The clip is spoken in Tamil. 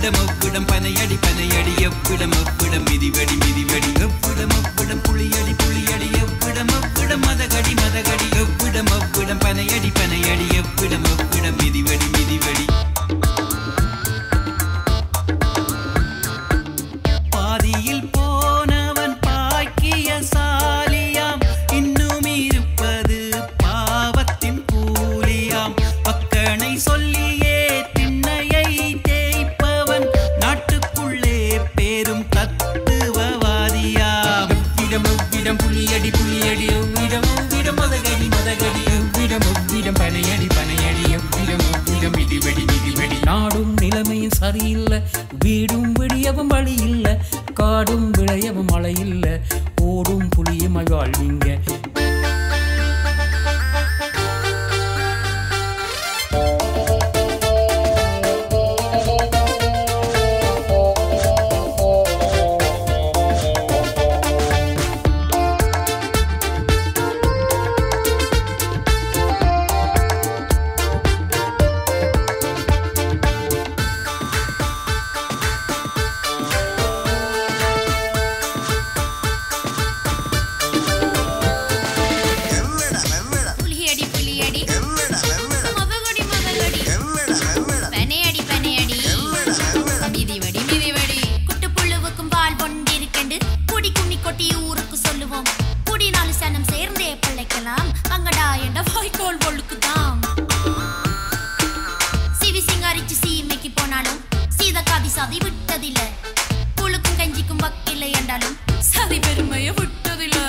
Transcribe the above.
எவ்விடம் எவ்விடம் பனையடி பனையடி எவ்விடம் எவ்விடம் மிதிவடி மிதிவடி எவ்விடம் எவ்விடம் புளியடி புளியடி எவ்விடம் எவ்விடம் மதகடி மதகடி எவ்விடம் எவ்விடம் பனையடி பனையடி எவ்விடம் எவ்விடம் மிதிவடி மிதிவடி பாதியில் போனவன் பாக்கியசாலியாம் இன்னும் இருப்பது பாவத்தின் கூலியாம் அக்கணை சொல்லியே திண்ணையை தேய்ப்பவன் நாட்டுக்குள்ளே பேரும் தத்துவவாதியாம் எவ்விடம் எவ்விடம் புலியடி புலியடி எவ்விடம் எவ்விடம் மதகடி மதகடி எவ்விடம் எவ்விடம் பனையடி பனையடி எவ்விடம் எவ்விடம் மிதிவடி மிதிவடி நாடும் நிலைமையும் சரியில்லை வீடும் விடியவும் வழி இல்லை காடும் விளையவும் மழை இல்லை ஓடும் புளியுமாய் வாழ்வீங்க சதி விட்டதில்லை புழுக்கும் கஞ்சிக்கும் வக்கில்லை என்றாலும் சதி பெருமையை விட்டதில்லை